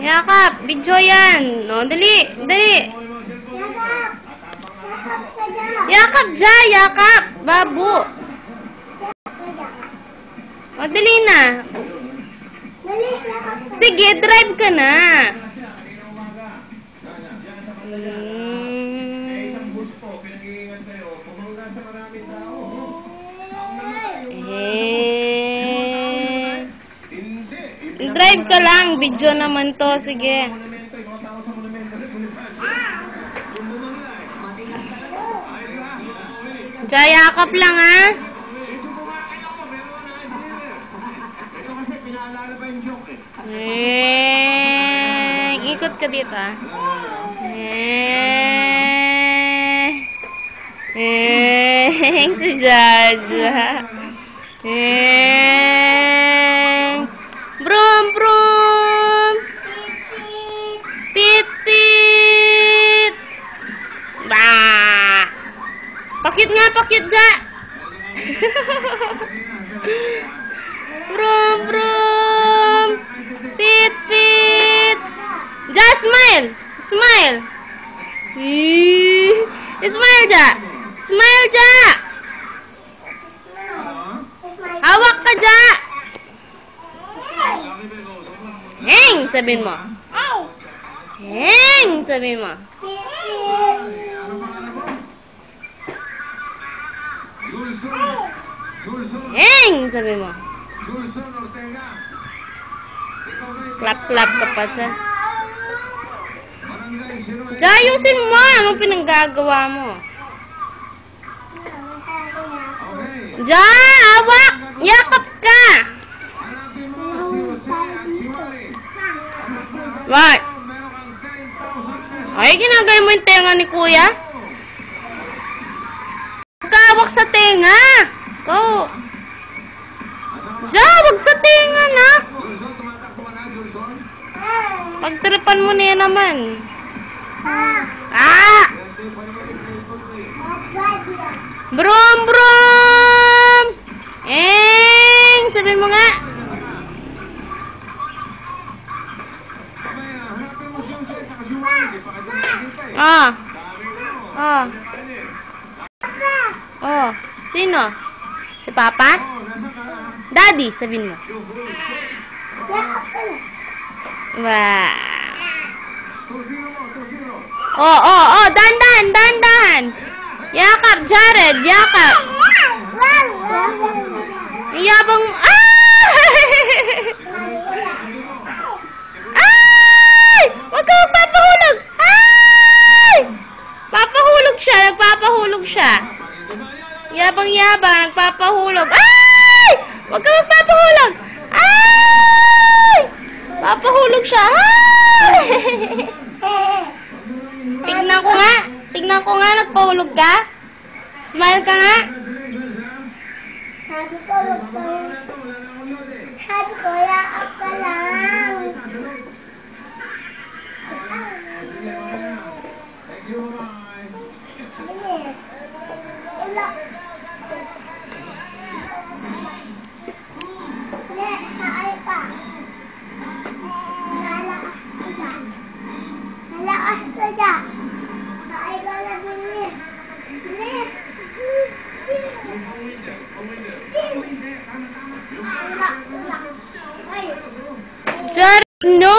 Yakap, video yan. No, dali, dali. Yakap dya, yakap. Babu. O, dali na. Sige, drive ka na. Drive ka lang. Video naman to. Sige. Yakap lang, ha? Ikot ka dito, ha? Si Jaja. Brum, brum. Pit, pit. Bah. Pakit nga, pakit ja. Brum, brum. Pit, pit. Ja, smile. Smile. Smile ja. Smile ja. Hawak ka ja. Heng, sabihin mo. Heng, sabihin mo. Heng, sabihin mo. Clap-clap ka pa dyan. Ayusin mo. Anong pinanggagawa mo? Ja, hawak. Yakap ka. What? Ay, ginagay mo yung tenga ni kuya? Kawak sa tenga. Go. Ja, wag sa tenga na. Pagtiripan mo niya naman. Ah! Brum, brum! Sabihin mo nga. Sino? Si Papa? Daddy, sabihin mo. Wah. Dandan. Yakap, Jared, yakap. Yabang, wag ka magpapahulog. Papahulog siya, nagpapahulog siya. Yabang-yabang, nagpapahulog. Wag ka magpapahulog. Papahulog siya. Tignan ko nga, nagpahulog ka. Smile ka nga. Sabi ko, yakap ka lang. Jared, no!